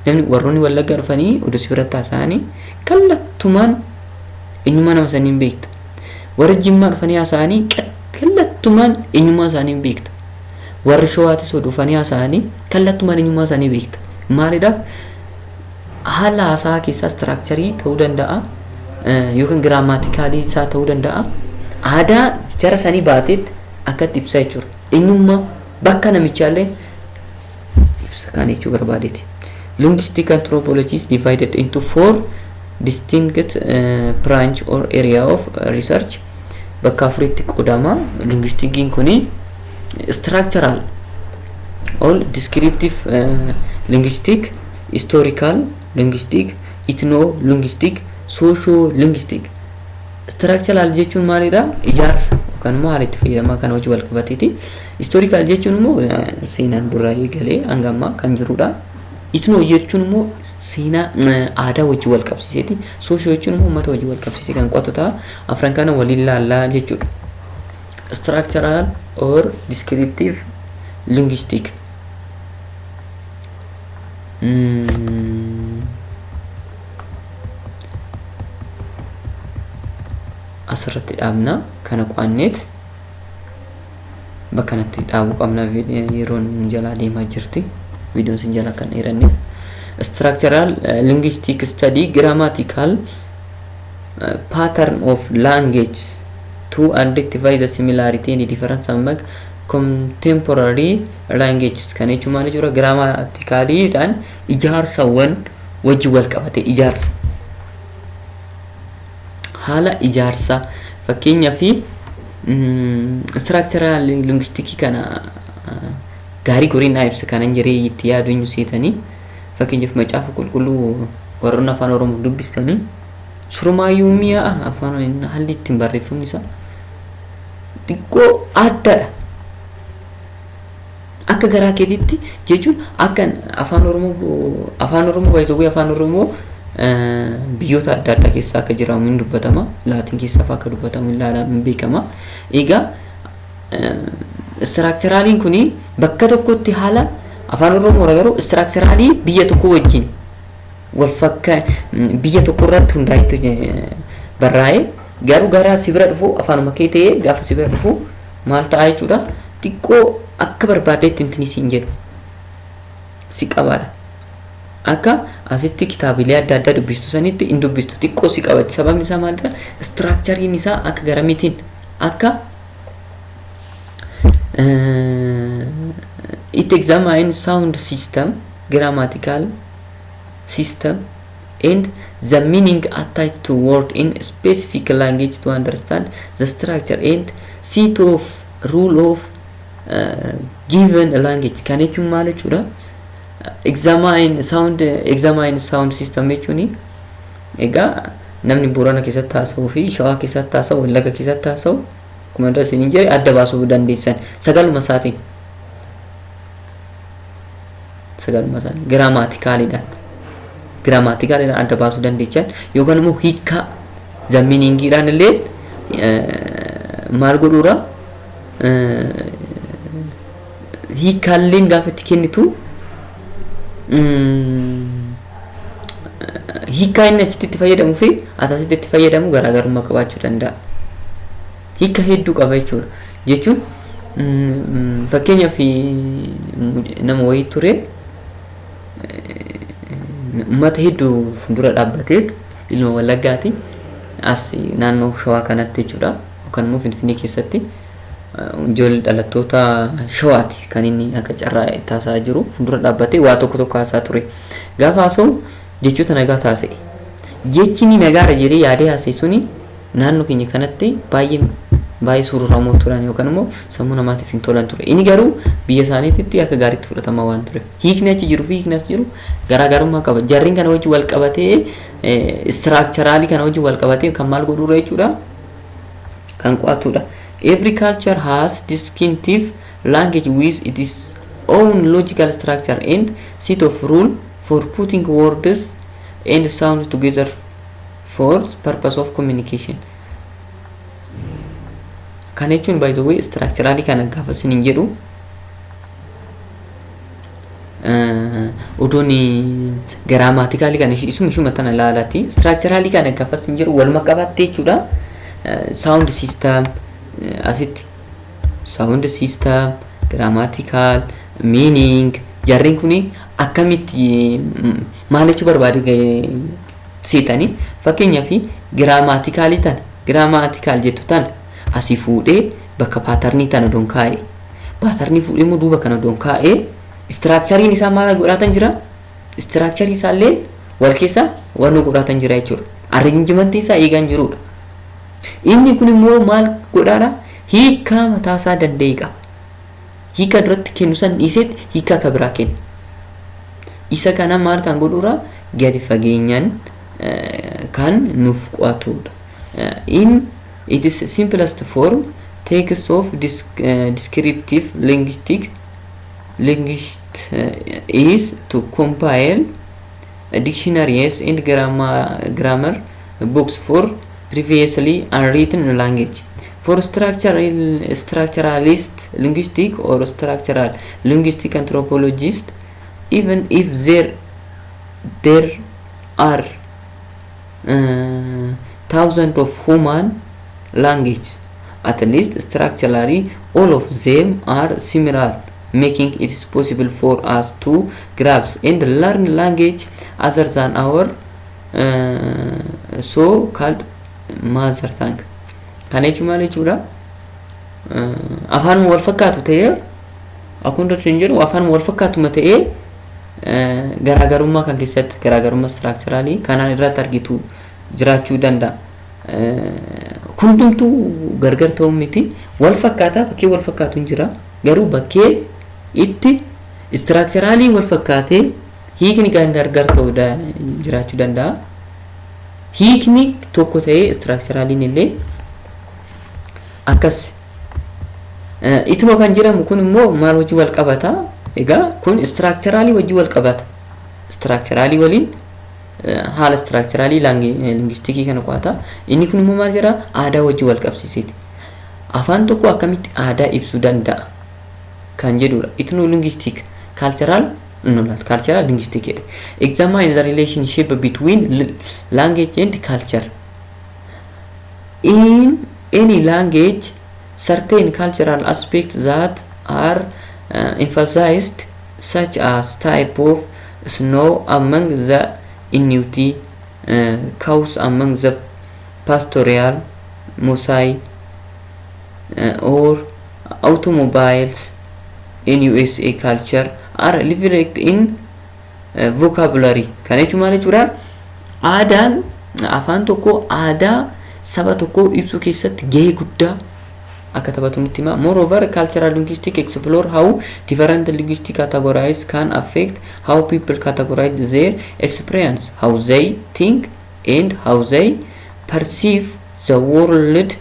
Namni warroonni wallaggaa dhufanii oduu si biratti haasa'anii kallattumaan eenyummaa nama sanii hin beekta. Warri jimmaa dhufanii haasa'anii kallattumaan eenyummaa isaanii hin beekta. Warri shawaatis dhufanii haasa'anii kallattumaan eenyummaa isaanii beekta. Maaliidhaaf haala haasaa keessaa structurii ta'uu danda'a yookaan grammatically isaa ta'uu danda'a. Aadaa jara sanii baateetti akkatti ibsa jechuudha. Eenyummaa bakka namichaallee ibsa kan jechuu barbaadeeti. Linguistic anthropology is divided into 4 distinct branch or area of research. Bakka afuritti qoodama. Linguistikiin kuni structural or descriptive linguistic, historical linguistic, ethno-linguistic, socio-linguistic. Structural jechuun maalidha? Ijaarsa yookaan immoo haala itti fayyadamaa kan hojii wal qabateeti. Historical jechuun immoo seenaan dura eegalee hanga ammaa kan jirudha. Ethno jechuun immoo seenaa aadaa wajjin wal qabsiiseeti. Socio jechuun immoo uummata wajjin wal qabsiisee kan qo'atu ta'a. Afran kana waliin laallaa jechuudha. Structural or descriptive linguistic. Asirratti dhaabna kana qo'anneet bakka kanatti dhaabuu qabna yeroon jalaa deemaa jirti viidiyoon sin jala kan dheeranneef. Structural linguistic study grammatical pattern of language to identify the similarity and difference among contemporary languages. Kan jechuun maal jechuudha grammatically dhaan ijaarsawwan wajjin wal qabate ijaarsa haala ijaarsa fakkeenyaa fi structural linguistic kana gaarii goriin ibsa kanan jiree itti yaaduun seetanii fakkeenyaaf macaafa qulqulluu warroon afaan oromoo dubbistanii surumaayyuu mi'a afaan haalli ittiin barreeffamni isaa xiqqoo addadha. Akka garaa keetitti jechuun akka afaan oromoo baay'isuu afaan oromoo biyyoota adda addaa keessaa akka jiramu hin dubbatama. Laatiin keessaa akka dubbatamu ilaalamu beekama. Egaa structuraliin kuni bakka tokkotti haala afaan oromoo garuu structuralii biyya tokko wajjin wal fakkaa biyya tokko irratti hundaa'etti barraa'ee garuu gara sibira dhufu afaanuma kee ta'ee gaafa sibira dhufu maal ta'a jechuudha xiqqoo akka barbaadeetti intinisiin jedhu si qabaadha. Akka asitti kitaabilee adda addaa dubbistu sanitti hin dubbistu xiqqoo si qabatti. Sababni isaa maalidha? Structurein isaa akka garamiitiin akka it examine sound system, grammatical system and the meaning attached to word in specific language to understand the structure and set of rule of given language. Kan jechuun maal jechuudha? Examine sound system jechuuni egaa namni Boorana keessatti haasa'uu fi Shawaa keessatti haasa'u Wallagga keessatti haasa'u kuma dura isin jedhe adda baasuu dandeessan sagaluma isaatiin grammaticalidhaan adda baasuu dandeechan yookaan immoo hiikkaa the meaning iraan illee maal godhuura hiikkaalleen gaafa itti kennitu hiikkaa inni achitti itti fayyadamu fi asitti itti fayyadamu garaagarummaa qabaachuu danda'a. Hiikka hedduu qaba jechuun fakkeenyaaf nama wayii ture uummata hedduu fuuldura dhaabbatee ilma Wallaggaati as naannoo Shawaa kanatti jechuudha yookaan immoo Finfinnee keessatti ijoollee dhalattoota Shawaati kan inni akka carraa taasaa jiru fuuldura dhaabbatee waa tokko haasaa ture. Gaafa haasa'u jechoota nagaa taasise. Jechi inni nagaara jedhee yaadee haasa'e suni naannoo keenya kanatti baay'ee sururamoo turan yookaan immoo sammuu namaatiif hin tolan ture. Inni garuu biyya isaaniitti akka gaariitti fudhatamaa waan ture. Hiikni achi jiru fi hiikni as jiru garaagarummaa qaba. Jarriin kana wajjin wal qabatee structurally kana wajjin wal qabatee kan maal godhuura jechuudha kan qo'atudha. Every culture has distinctive language with its own logical structure and set of rule for putting words and sounds together for purpose of communication. Kan jechuun by the way structurally kana gaafa sinin jedhu odooni grammatically kana isuma tana laalati structurally kana gaafa sin jedhu waluma qabattee jechuudha. Sound system asitti sound system grammatical meaning jarriin kuni akkamitti maal jechuu barbaade seetanii fakkeenyaaf grammatically tan grammatical jettu tan asii fuudhee bakka patternii tan odoon kaa'e patternii fuudhee immoo duuba kana odoon kaa'e structurein isaa maal godhatan jira structure isaallee wal keessa waan godhatan jira jechuudha. Arrangement isaa eegan jirudha. Inni kun immoo maal godhaadha hiikkaa mataa isaa danda'e qaba. Hiikkaa duratti kennu san dhiiseet hiikkaa ka biraa kenna. Isa kana maal kan godhuura gadi fageenyaan kan nuuf qo'atudha. In it is simplest form text of descriptive linguist is to compile dictionaries and grammar books for previously unwritten language. For structuralist linguistic or structural linguistic anthropologist, even if there are thousands of human languages, at least structurally all of them are similar, making it possible for us to grasp and learn language other than our so-called mother tongue. Kan jechuun maal jechuudha afaan wal fakkaatu ta'ee akkuma hin jedhu afaan wal fakkaatuma ta'ee garaagarummaa kan keessatti garaagarummaa structurally kanaan irratti argitu jiraachuu danda'a. Hundumtuu gargar ta'uu miti wal fakkaata bakkee wal fakkaatu hin jira garuu bakkee itti structurally wal fakkaatee hiikni kan gargar ta'uu jiraachuu danda'a. Hiikni tokko ta'ee structurally illee akkas ituma kan jedhamu kun immoo maal wajji wal qabata egaa kun structurally wajji wal qabata structurally waliin haala structurally linguisticii kana qo'ata inni kun immoo maal jira aadaa wajji wal qabsiisiti afaan tokko akkamitti aadaa ibsuu danda'a kan jedhudha ethno linguistic cultural linguistic examine the relationship between language and culture. In any language, certain cultural aspects that are emphasized, such as type of snow among the Inuit, cows among the pastoral Maasai, or automobiles in USA culture, are reflected in vocabulary. Kan jechuun maal jechuudha aadaan afaan tokko aadaa saba tokko ibsuu keessatti gahee guddaa akka taphatu nutti hima. Moreover, cultural linguistics explore how different linguistic categories can affect how people categorize their experience, how they think, and how they perceive the world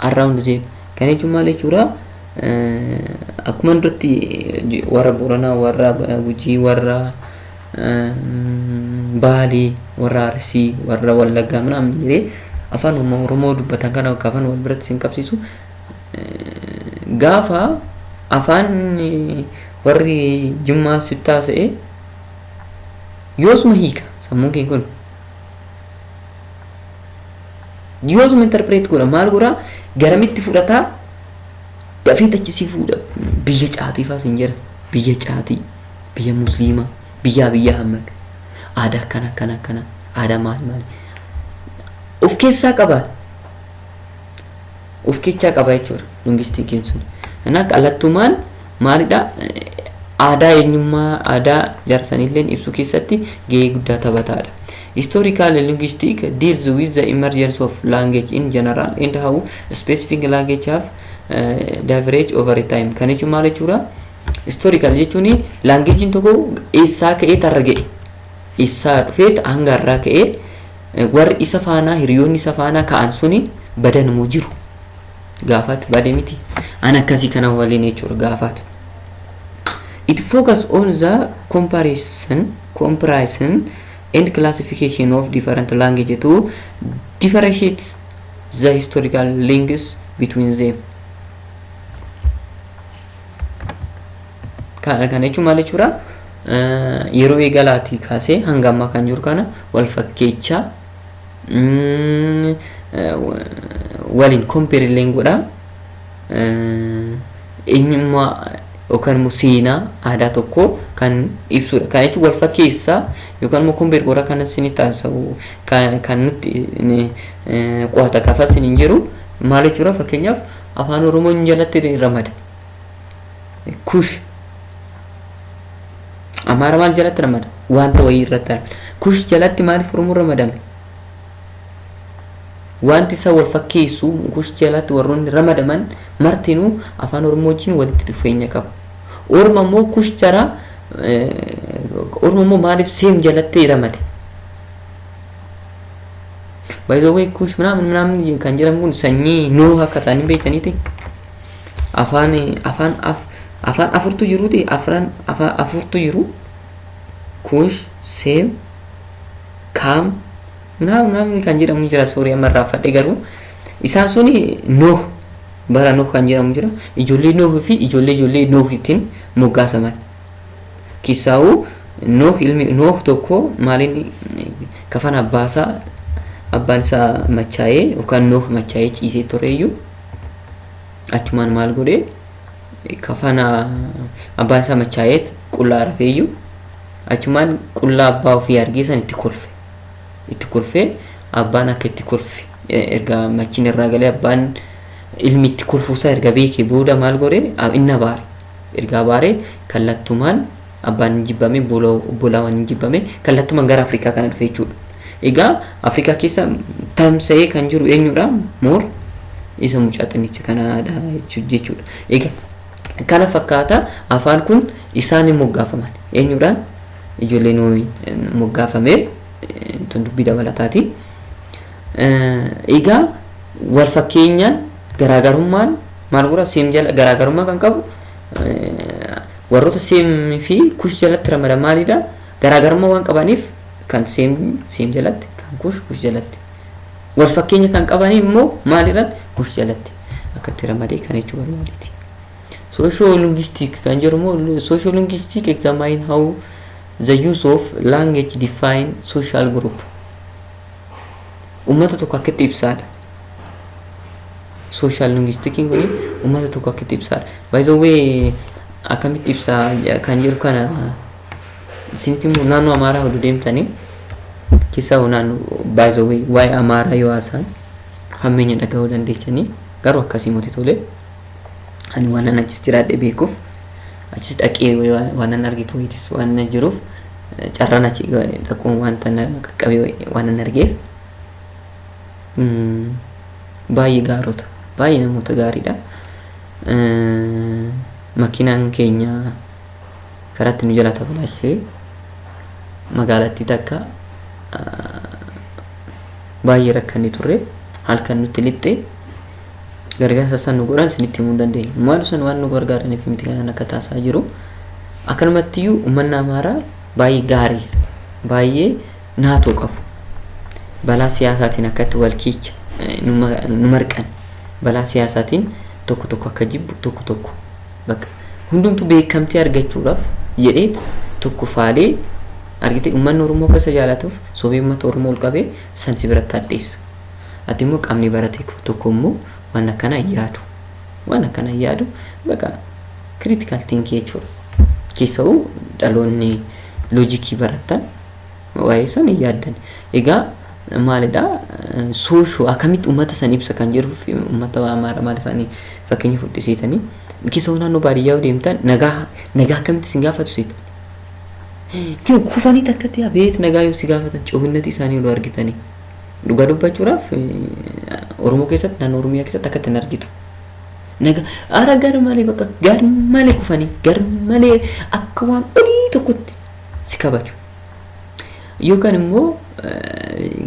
around them. Kan jechuun maal jechuudha akkuma duratti warra Booranaa, warra Gujii, warra Baalee, warra Arsii, warra Wallaggaa ምናምን afaan oromoo dubbatan kana afaan wal biratti sin qabsiisu gaafa afaan warri jimmaa sittaa se'e yoosuma hiika sammuun kee kun yoosuma interpret godha maal godha garamitti fudhataa dafee tachisii fuudha biyya caatii faa sin jedha biyya caatii biyya musliima biyya hamad aadaa kana aadaa maal of keessaa qaba jechuudha linguistikiin sun ana qalattumaan maalidha aadaa eenyummaa aadaa jaarsanilleen ibsu keessatti gahee guddaa taphataadha. Historical linguistics deals with the emergence of language in general and how specific language have diverged over time. Kan jechuun maal jechuudha? Historical jechuun languagein tokko eessaa ka'ee targa'e eessaa dhufee hanga irraa ka'ee warri isa faanaa hiriyoonni isa faanaa ka'an suni badanmoo jiru gaafat bade miti ana akkasii kana waliin jechuudha gaafat. It focus on the comparison and classification of different languages to differentiate the historical links between them. Kana jechuun maal jechuudha? Yeroo eegalaatii kaasee hanga ammaa kan jiru kana wal fakkeechaa waliin compare illeen godha eenyummaa yookaan immoo seenaa aadaa tokko kan ibsudha. Kan jechuun wal fakkeessaa yookaan immoo compare godha kan isin taasisu kan nuti qo'ata kafa isin jiru maal jechuudha? Fakkeenyaaf afaan oromoon jalatti ramada kush amaara maal jalatti ramada wanta wayii irratti kush jalatti maaliif oromoo ramadame wanti isa wal fakkeessu kush jalatti warroonni ramadaman martinuu afaan oromoo wajjin walitti dhufeenya qabu. Orma immoo kush jara orma immoo maaliif seem jalatti ramade by the way kush ምናምን kan jedhamu kun sanyii noo akka ta'anii beekaniiti afaan afurtu jiruuti afurtu jiru kush seem kaam namni kan jedhamu jira Sooriyaa marraa fadhe garuu isaan suni Nuh bara Nuh kan jedhamu jira ijoollee Nuh fi ijoollee Nuhitiin moggaasaman kisaa'u Nuh ilmi Nuh tokko maaliin kafan abbaan isaa machaa'ee yookaan Nuh machaa'ee ciisee tureeyyuu achumaan maal godhee kafana abbaan isaa machaa'ee qullaa rafeeyyuu achumaan qullaa abbaa ofii argisan itti kolfee abbaan akka itti kolfe erga machiin irraa galee abbaan ilmi itti kolfuusaa erga beekee booda maal godhe inna baare erga baare kallattumaan abbaan jibbame bolawwan jibbame kallattumaan gara Afrikaa kana dhufe jechuudha. Egaa Afrikaa keessa tamsa'ee kan jiru eenyudha? Moor isa mucaa xinnicha kanaadha jechuudha. Egaa kana fakkaata afaan kun isaan moggaafaman eenyudhaan ijoollee Nuuhi moggaafamee tun dubbii dabalataati. Egaa wal fakkeenyaan garaagarummaan maal godha seem jala garaagarummaa kan qabu warroota seem fi kush jalatti ramada maalidha garaagarummaa waan qabaniif kan seem jalatti kan kush jalatti wal fakkeenya kan qabanii immoo maalidha kush jalatti akkatti ramadee kan jechuu barbaadeti. Sociolinguistic kan jedhamu sociolinguistic examine how the use of language define social group. Ummata tokko akkatti ibsaadha. Social linguistic kun ummata tokko akkatti ibsaadha. By the way akkamitti ibsaa kan jiru kana isinitti naannoo Amaaraa hodhu deemtanii keessaa naannoo by the way waa'ee Amaaraa yoo haasa'an hammeenya dhaga'uu dandeechanii garuu akkasii moti tolee ani waan achis jiraadhe beekuuf achis dhaqee waan argitu wayitis waan jiruuf carraan achi dhaquun wanta qaqqabee waan argeef baay'ee gaarota baay'ee namoota gaariidha. Makiinaan keenya karatti nu jala tabalaashee magaalattii takka baay'ee rakkanni turre halkan nutti lixxee gargaarsa san nu godhan sinitti himuu dandeenya. Maal san waan nu gargaaraniif miti kanaan akka taasaa jiru akkanumattiyyuu uummanni Amaaraa baay'ee gaarii baay'ee naatoo qabu balaa siyaasaatiin akkatti wal kiicha nu marqan balaa siyaasaatiin tokko tokko akka jibbu tokko tokko bakka hundumtu beekamtii argachuudhaaf jedheet tokko faalee argite uummanni Oromoo akka jaalatuuf sobee uummata Oromoo ol qabee sansi biratti addeessa. Ati immoo qaamni barate tokko immoo waan akkana yaadu bakka critical thinking jechuudha. Keessoo dhaloonni loojikii baratan waa'ee san yaaddan. Egaa maalidha soosho akkamitti uummata san ibsa kan jiruuf uummata Amaaraa maaliifanii fakkeenya fudhisiitanii keessoo naannoo baadiyyaa deemtan nagaa akkamitti sin gaafatu siit. Kinu kufanii takkatti abeet nagaa yoo si gaafatan coohinnati isaanii yoo argitanii dhugaa dubbachuudhaaf Oromoo keessatti naannoo Oromiyaa keessatti akkatti hin argitu. Nagaa ara gar malee bakka gar malee kufanii gar malee akka waan olii tokkotti si kabaju. Yookaan immoo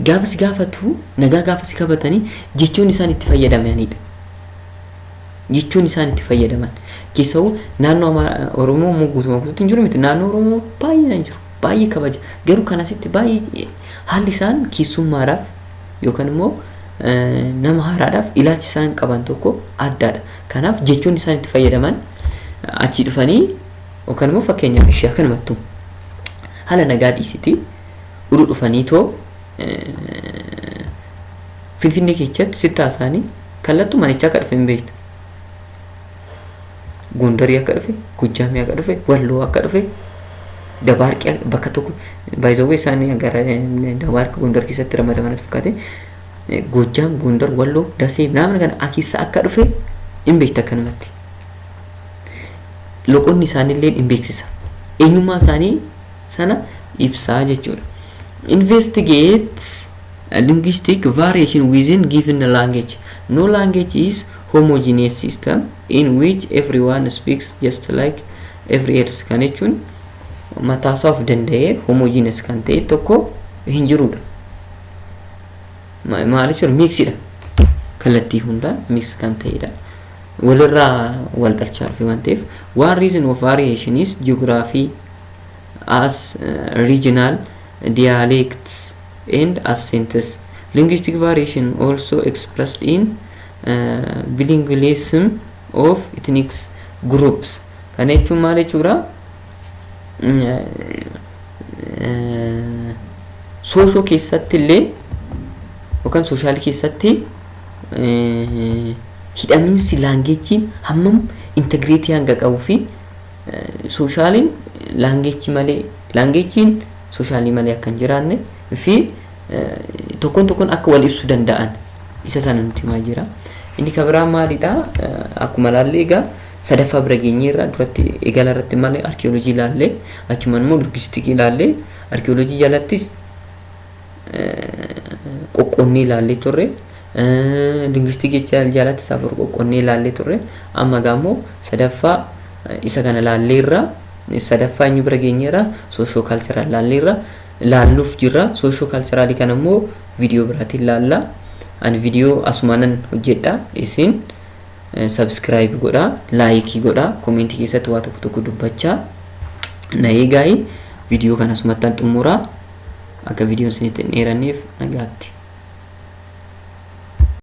gaafa si gaafatu nagaa gaafa si kabatanii jechuun isaan itti fayyadamanidha. Jechuun isaan itti fayyadaman keessoo naannoo Oromoo guutummaa guutuutti hin jiru miti naannoo Oromoo baay'een jiru baay'ee kabaja garuu kanasitti baay'ee haalli isaan keessummaadhaaf yookaan immoo nama haaraadhaaf ilaalchi isaan qaban tokko addaadha. Kanaaf jechuun isaan itti fayyadaman achi dhufanii yookaan immoo fakkeenyaaf ishee akkanumattu haala nagaa dhiisiti uruu dhufanii too Finfinnee keessatti sittaa isaanii kallattuu manichaa akka dhufe hin beektu. Gondarii akka dhufe, Gujjaamii akka dhufe, Walloo akka dhufe, Dabaarqii bakka tokko baay'ee isaanii gara Dabaarqii Gondar keessatti ramadaman fakkaate Gujjaam, Gondar, Walloo, Dasee naamna kana akissa akka dhufe hin beektu akkanumatti. Loqonni isaaniillee hin beeksisa. Eenyummaa isaanii sana ibsaa jechuudha. Investigate linguistic variation within given language. No language is homogeneous system in which everyone speaks just like every else. Kan jechuun mataasaa of danda'ee homogeneous kan ta'e tokko hin jirudha. Maal jechuudha mixidha. Kallattii hundaan mix kan ta'edha. Walirraa wal dhalchaa dhufe waan ta'eef one reason of variation is geography as regional dialects and accents. Linguistic variation also expressed in bilingualism of ethnic groups. Kan jechuun maal jechuudha soosho keessatti illee yookaan sooshaal keessatti hidhamiinsi laangeejiin hammam integreetii hanga qabuu fi sooshaaliin laangeejii malee laangeejiin soshaalii malee akka hin jiraanne fi tokkoon akka wal ibsuu danda'an isa sana nuti himaa jira. Inni kabiraa maalidha akkuma laallee egaa sadaffaa bira geenyeerra duratti eegala irratti malee arkeoloojii ilaallee achumaan immoo loojistikii ilaallee arkeoloojii jalattis qoqqoonnee ilaallee turre linguistikii jalattis afur qoqqoonnee ilaallee turre amma gaammoo sadaffaa isa kana ilaalleerra sadaffaa inni bira geenyeerra soosho kaalcharaal ilaalleerra laalluuf jirra. Soosho kaalcharaalii kana immoo viidiyoo biraatiin ilaalla. Ani viidiyoo asumaanan hojjedha isin subscribe godha like godha comment keessatti waa tokko dubbachaa na eegaa viidiyoo kana asumatti xumuraa akka viidiyoon isinitti hin dheeranneef nagaatti.